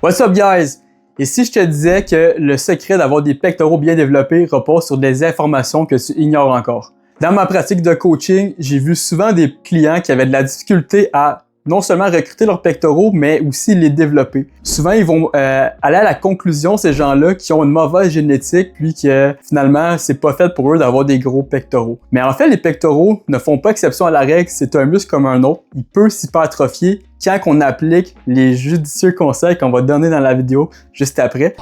What's up guys? Et si je te disais que le secret d'avoir des pectoraux bien développés repose sur des informations que tu ignores encore? Dans ma pratique de coaching, j'ai vu souvent des clients qui avaient de la difficulté à non seulement recruter leurs pectoraux, mais aussi les développer. Souvent, ils vont aller à la conclusion, ces gens-là, qui ont une mauvaise génétique, puis que finalement, c'est pas fait pour eux d'avoir des gros pectoraux. Mais en fait, les pectoraux ne font pas exception à la règle, c'est un muscle comme un autre. Il peut s'hypertrophier quand on applique les judicieux conseils qu'on va donner dans la vidéo juste après.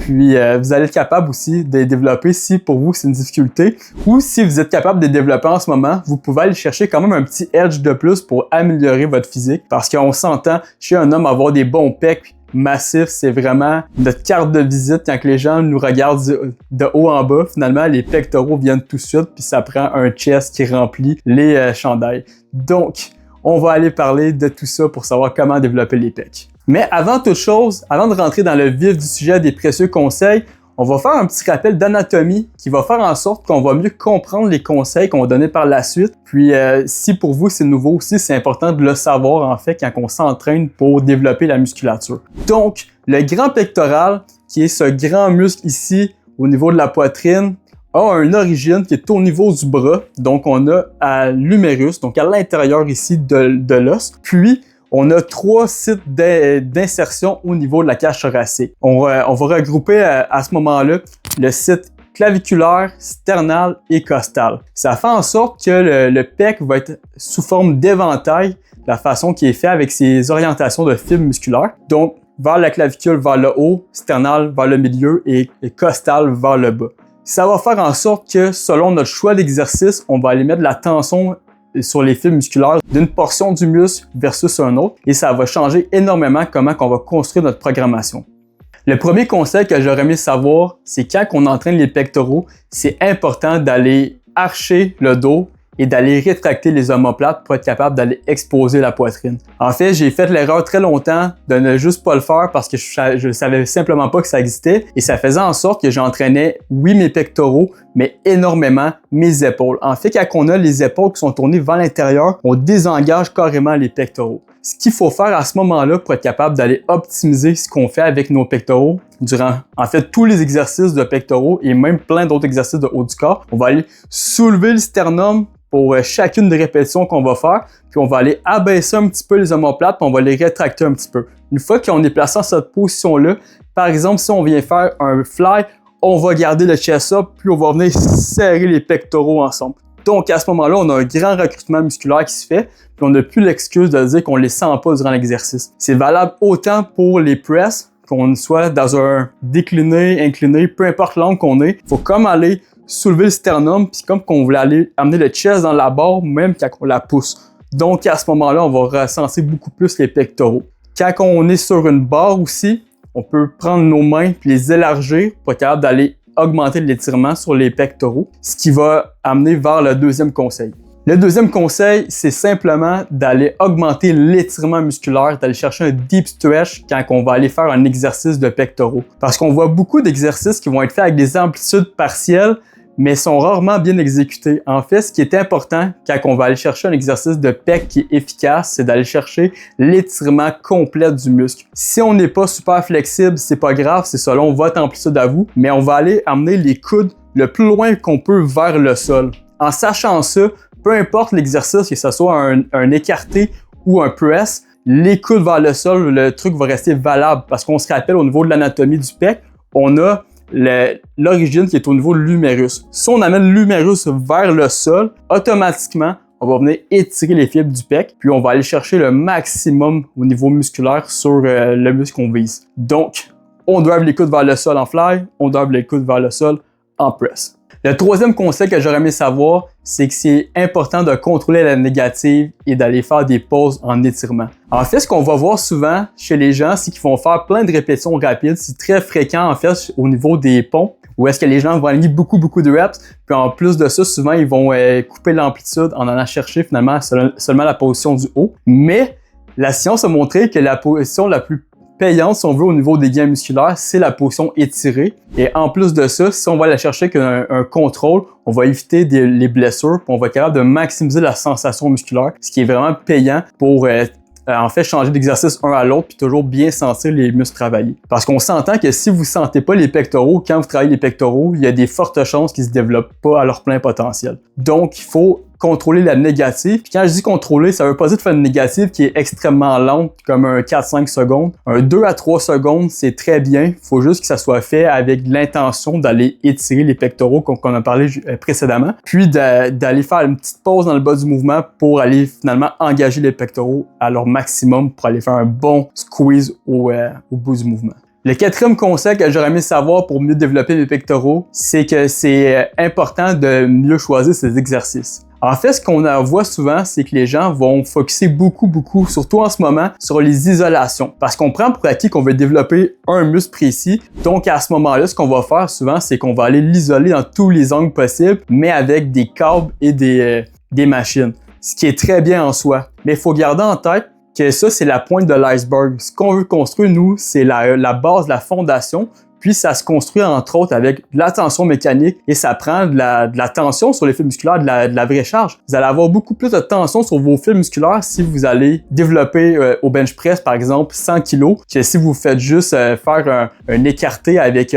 Puis, vous allez être capable aussi de les développer si pour vous c'est une difficulté ou si vous êtes capable de les développer en ce moment, vous pouvez aller chercher quand même un petit edge de plus pour améliorer votre physique parce qu'on s'entend chez un homme avoir des bons pecs massifs, c'est vraiment notre carte de visite quand les gens nous regardent de haut en bas. Finalement, les pectoraux viennent tout de suite puis ça prend un chest qui remplit les chandails. Donc, on va aller parler de tout ça pour savoir comment développer les pecs. Mais avant toute chose, avant de rentrer dans le vif du sujet des précieux conseils, on va faire un petit rappel d'anatomie qui va faire en sorte qu'on va mieux comprendre les conseils qu'on va donner par la suite. Puis si pour vous c'est nouveau aussi, c'est important de le savoir en fait quand on s'entraîne pour développer la musculature. Donc, le grand pectoral, qui est ce grand muscle ici au niveau de la poitrine, a une origine qui est au niveau du bras. Donc, on a à l'humérus, donc à l'intérieur ici de l'os. Puis, on a 3 sites d'insertion au niveau de la cage thoracique. On va regrouper à ce moment-là le site claviculaire, sternal et costal. Ça fait en sorte que le pec va être sous forme d'éventail, la façon qui est fait avec ses orientations de fibres musculaires. Donc, vers la clavicule, vers le haut, sternal vers le milieu et costal vers le bas. Ça va faire en sorte que, selon notre choix d'exercice, on va aller mettre de la tension sur les fibres musculaires d'une portion du muscle versus un autre et ça va changer énormément comment on va construire notre programmation. Le premier conseil que j'aurais aimé savoir, c'est quand on entraîne les pectoraux, c'est important d'aller archer le dos et d'aller rétracter les omoplates pour être capable d'aller exposer la poitrine. En fait, j'ai fait l'erreur très longtemps de ne juste pas le faire parce que je savais simplement pas que ça existait et ça faisait en sorte que j'entraînais, oui, mes pectoraux, mais énormément mes épaules. En fait, quand on a les épaules qui sont tournées vers l'intérieur, on désengage carrément les pectoraux. Ce qu'il faut faire à ce moment-là pour être capable d'aller optimiser ce qu'on fait avec nos pectoraux durant, en fait, tous les exercices de pectoraux et même plein d'autres exercices de haut du corps, on va aller soulever le sternum pour chacune des répétitions qu'on va faire, puis on va aller abaisser un petit peu les omoplates, puis on va les rétracter un petit peu. Une fois qu'on est placé dans cette position-là, par exemple, si on vient faire un fly, on va garder le chest up, puis on va venir serrer les pectoraux ensemble. Donc, à ce moment-là, on a un grand recrutement musculaire qui se fait, puis on n'a plus l'excuse de dire qu'on les sent pas durant l'exercice. C'est valable autant pour les press, qu'on soit dans un décliné, incliné, peu importe l'angle qu'on est, il faut comme aller soulever le sternum, puis comme qu'on voulait aller amener le chest dans la barre, même quand on la pousse. Donc, à ce moment-là, on va recenser beaucoup plus les pectoraux. Quand on est sur une barre aussi, on peut prendre nos mains puis les élargir pour être capable d'aller augmenter l'étirement sur les pectoraux, ce qui va amener vers le deuxième conseil. Le deuxième conseil, c'est simplement d'aller augmenter l'étirement musculaire, d'aller chercher un deep stretch quand on va aller faire un exercice de pectoraux. Parce qu'on voit beaucoup d'exercices qui vont être faits avec des amplitudes partielles, mais sont rarement bien exécutés. En fait, ce qui est important quand on va aller chercher un exercice de pec qui est efficace, c'est d'aller chercher l'étirement complet du muscle. Si on n'est pas super flexible, c'est pas grave, c'est selon votre amplitude à vous, mais on va aller amener les coudes le plus loin qu'on peut vers le sol. En sachant ça, peu importe l'exercice, que ce soit un écarté ou un press, les coudes vers le sol, le truc va rester valable parce qu'on se rappelle au niveau de l'anatomie du pec, on a l'origine qui est au niveau de l'humérus. Si on amène l'humérus vers le sol, automatiquement, on va venir étirer les fibres du pec, puis on va aller chercher le maximum au niveau musculaire sur le muscle qu'on vise. Donc, on drive les coudes vers le sol en fly, on drive les coudes vers le sol en press. Le troisième conseil que j'aurais aimé savoir, c'est que c'est important de contrôler la négative et d'aller faire des pauses en étirement. En fait, ce qu'on va voir souvent chez les gens, c'est qu'ils vont faire plein de répétitions rapides. C'est très fréquent, en fait, au niveau des ponts, où est-ce que les gens vont aligner beaucoup de reps. Puis en plus de ça, souvent, ils vont couper l'amplitude en allant chercher finalement seulement la position du haut. Mais la science a montré que la position la plus payante, si on veut, au niveau des gains musculaires, c'est la position étirée. Et en plus de ça, si on va aller chercher un contrôle, on va éviter les blessures, puis on va être capable de maximiser la sensation musculaire, ce qui est vraiment payant pour en fait changer d'exercice un à l'autre puis toujours bien sentir les muscles travailler. Parce qu'on s'entend que si vous sentez pas les pectoraux, quand vous travaillez les pectoraux, il y a des fortes chances qu'ils se développent pas à leur plein potentiel. Donc, il faut contrôler la négative. Puis quand je dis contrôler, ça veut pas dire de faire une négative qui est extrêmement lente, comme un 4-5 secondes. Un 2 à 3 secondes, c'est très bien. Il faut juste que ça soit fait avec l'intention d'aller étirer les pectoraux, comme on a parlé précédemment. Puis d'aller faire une petite pause dans le bas du mouvement pour aller finalement engager les pectoraux à leur maximum pour aller faire un bon squeeze au bout du mouvement. Le quatrième conseil que j'aurais aimé savoir pour mieux développer mes pectoraux, c'est que c'est important de mieux choisir ses exercices. En fait, ce qu'on voit souvent, c'est que les gens vont focuser beaucoup, surtout en ce moment, sur les isolations. Parce qu'on prend pour acquis qu'on veut développer un muscle précis. Donc, à ce moment-là, ce qu'on va faire souvent, c'est qu'on va aller l'isoler dans tous les angles possibles, mais avec des câbles et des machines. Ce qui est très bien en soi. Mais il faut garder en tête que ça, c'est la pointe de l'iceberg. Ce qu'on veut construire, nous, c'est la base, la fondation. Puis ça se construit entre autres avec de la tension mécanique et ça prend de la tension sur les fils musculaires, de la vraie charge. Vous allez avoir beaucoup plus de tension sur vos fils musculaires si vous allez développer au bench press par exemple 100 kg que si vous faites juste faire un écarté avec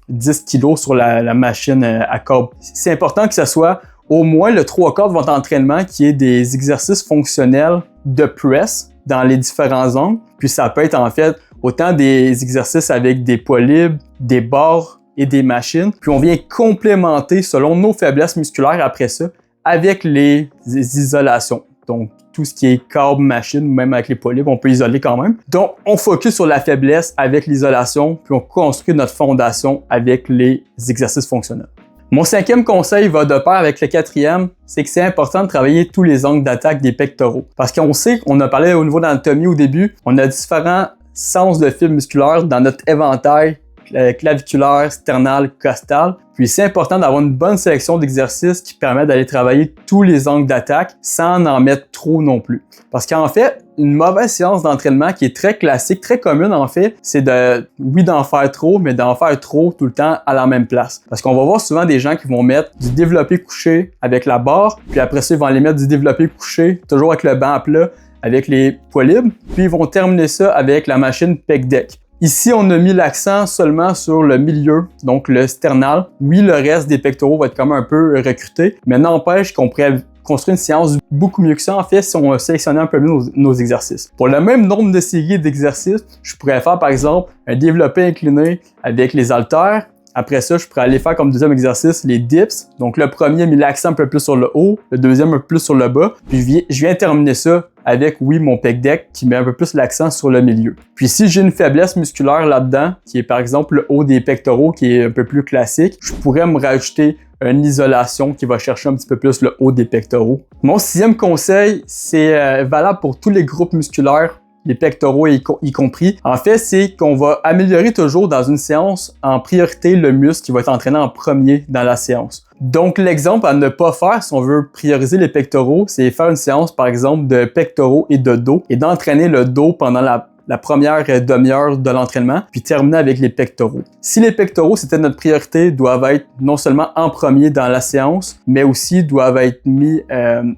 10 kg sur la machine à câble. C'est important que ce soit au moins le 3/4 de votre entraînement qui est des exercices fonctionnels de press dans les différents angles. Puis ça peut être en fait autant des exercices avec des poids libres, des barres et des machines. Puis on vient complémenter selon nos faiblesses musculaires après ça avec les isolations. Donc tout ce qui est câble, machine, même avec les poids libres, on peut isoler quand même. Donc on focus sur la faiblesse avec l'isolation, puis on construit notre fondation avec les exercices fonctionnels. Mon cinquième conseil va de pair avec le quatrième, c'est que c'est important de travailler tous les angles d'attaque des pectoraux. Parce qu'on sait, on a parlé au niveau d'anatomie au début, on a différents sens de fibres musculaires dans notre éventail claviculaire, sternal, costal. Puis c'est important d'avoir une bonne sélection d'exercices qui permettent d'aller travailler tous les angles d'attaque sans en mettre trop non plus. Parce qu'en fait, une mauvaise séance d'entraînement qui est très classique, très commune en fait, c'est d'en faire trop, mais d'en faire trop tout le temps à la même place. Parce qu'on va voir souvent des gens qui vont mettre du développé couché avec la barre, puis après ça, ils vont aller mettre du développé couché, toujours avec le banc à plat, avec les poids libres, puis ils vont terminer ça avec la machine pec deck. Ici, on a mis l'accent seulement sur le milieu, donc le sternal. Oui, le reste des pectoraux va être quand même un peu recruté, mais n'empêche qu'on pourrait construire une séance beaucoup mieux que ça, en fait, si on sélectionnait un peu mieux nos exercices. Pour le même nombre de séries d'exercices, je pourrais faire, par exemple, un développé incliné avec les haltères. Après ça, je pourrais aller faire comme deuxième exercice les dips. Donc, le premier a mis l'accent un peu plus sur le haut, le deuxième un peu plus sur le bas. Puis, je viens terminer ça avec, oui, mon pec deck qui met un peu plus l'accent sur le milieu. Puis, si j'ai une faiblesse musculaire là-dedans, qui est par exemple le haut des pectoraux, qui est un peu plus classique, je pourrais me rajouter une isolation qui va chercher un petit peu plus le haut des pectoraux. Mon sixième conseil, c'est valable pour tous les groupes musculaires, les pectoraux y compris. En fait, c'est qu'on va améliorer toujours dans une séance en priorité le muscle qui va être entraîné en premier dans la séance. Donc, l'exemple à ne pas faire si on veut prioriser les pectoraux, c'est faire une séance, par exemple, de pectoraux et de dos et d'entraîner le dos pendant la première demi-heure de l'entraînement, puis terminer avec les pectoraux. Si les pectoraux, c'était notre priorité, doivent être non seulement en premier dans la séance, mais aussi doivent être mis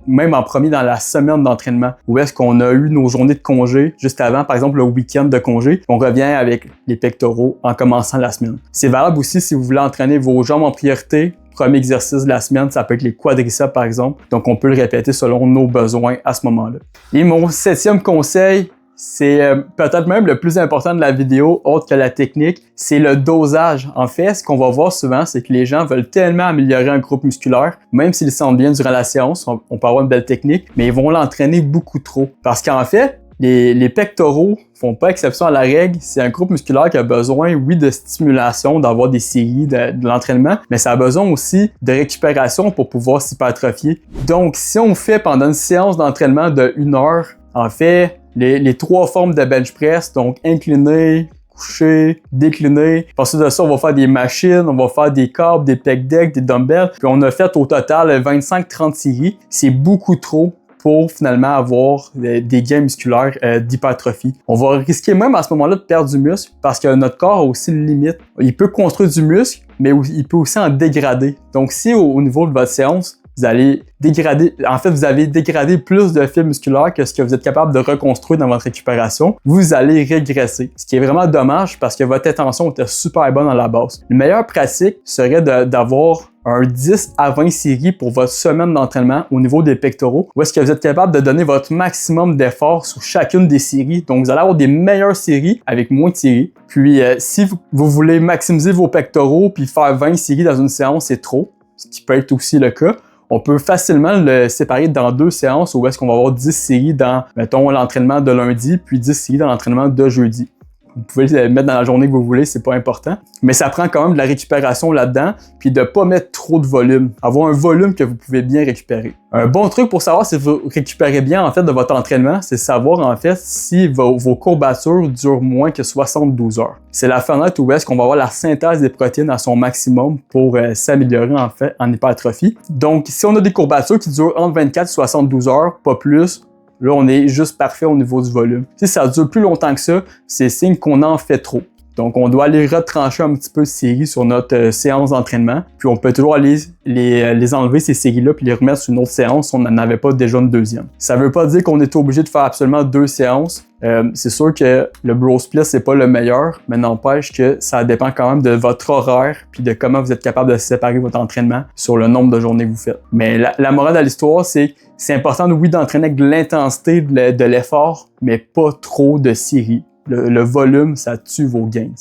même en premier dans la semaine d'entraînement, où est-ce qu'on a eu nos journées de congé juste avant, par exemple le week-end de congé, on revient avec les pectoraux en commençant la semaine. C'est valable aussi si vous voulez entraîner vos jambes en priorité. Premier exercice de la semaine, ça peut être les quadriceps par exemple, donc on peut le répéter selon nos besoins à ce moment-là. Et mon septième conseil, c'est peut-être même le plus important de la vidéo, autre que la technique, c'est le dosage. En fait, ce qu'on va voir souvent, c'est que les gens veulent tellement améliorer un groupe musculaire, même s'ils se sentent bien durant la séance, on peut avoir une belle technique, mais ils vont l'entraîner beaucoup trop. Parce qu'en fait, les pectoraux font pas exception à la règle. C'est un groupe musculaire qui a besoin, oui, de stimulation, d'avoir des séries, de l'entraînement, mais ça a besoin aussi de récupération pour pouvoir s'hypertrophier. Donc, si on fait pendant une séance d'entraînement de 1 heure, en fait, les 3 formes de bench press, donc incliné, couché, décliné. Ensuite de ça, on va faire des machines, on va faire des câbles, des pec deck, des dumbbells. Puis on a fait au total 25-30 séries. C'est beaucoup trop pour finalement avoir des gains musculaires d'hypertrophie. On va risquer même à ce moment-là de perdre du muscle parce que notre corps a aussi une limite. Il peut construire du muscle, mais il peut aussi en dégrader. Donc si au niveau de votre séance, vous allez dégrader, en fait, vous avez dégradé plus de fibres musculaires que ce que vous êtes capable de reconstruire dans votre récupération. Vous allez régresser, ce qui est vraiment dommage parce que votre intention était super bonne à la base. Une meilleure pratique serait d'avoir un 10 à 20 séries pour votre semaine d'entraînement au niveau des pectoraux, où est-ce que vous êtes capable de donner votre maximum d'effort sur chacune des séries. Donc, vous allez avoir des meilleures séries avec moins de séries. Puis, si vous voulez maximiser vos pectoraux puis faire 20 séries dans une séance, c'est trop, ce qui peut être aussi le cas. On peut facilement le séparer dans 2 séances où est-ce qu'on va avoir 10 séries dans, mettons, l'entraînement de lundi, puis 10 séries dans l'entraînement de jeudi. Vous pouvez les mettre dans la journée que vous voulez, c'est pas important. Mais ça prend quand même de la récupération là-dedans, puis de pas mettre trop de volume. Avoir un volume que vous pouvez bien récupérer. Un bon truc pour savoir si vous récupérez bien en fait de votre entraînement, c'est savoir en fait si vos courbatures durent moins que 72 heures. C'est la fenêtre où est-ce qu'on va avoir la synthèse des protéines à son maximum pour s'améliorer en fait en hypertrophie. Donc si on a des courbatures qui durent entre 24 et 72 heures, pas plus, là, on est juste parfait au niveau du volume. Si ça dure plus longtemps que ça, c'est signe qu'on en fait trop. Donc, on doit aller retrancher un petit peu de séries sur notre séance d'entraînement. Puis, on peut toujours aller les enlever, ces séries-là, puis les remettre sur une autre séance si on n'en avait pas déjà une deuxième. Ça ne veut pas dire qu'on est obligé de faire absolument 2 séances. C'est sûr que le bro split, c'est pas le meilleur, mais n'empêche que ça dépend quand même de votre horaire puis de comment vous êtes capable de séparer votre entraînement sur le nombre de journées que vous faites. Mais la morale de l'histoire, c'est que c'est important, oui, d'entraîner avec de l'intensité de l'effort, mais pas trop de séries. Le volume, ça tue vos gains.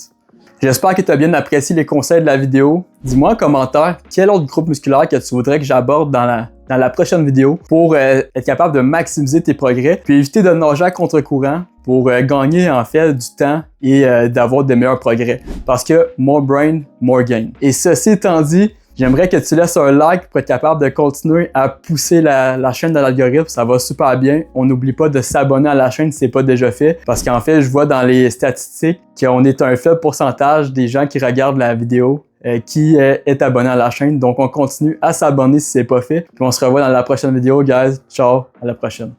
J'espère que tu as bien apprécié les conseils de la vidéo. Dis-moi en commentaire quel autre groupe musculaire que tu voudrais que j'aborde dans la prochaine vidéo pour être capable de maximiser tes progrès puis éviter de nager à contre-courant pour gagner en fait du temps et d'avoir de meilleurs progrès. Parce que more brain, more gain. Et ceci étant dit, j'aimerais que tu laisses un like pour être capable de continuer à pousser la chaîne de l'algorithme. Ça va super bien. On n'oublie pas de s'abonner à la chaîne si ce n'est pas déjà fait. Parce qu'en fait, je vois dans les statistiques qu'on est un faible pourcentage des gens qui regardent la vidéo qui est abonné à la chaîne. Donc, on continue à s'abonner si ce n'est pas fait. Puis on se revoit dans la prochaine vidéo, guys. Ciao, à la prochaine.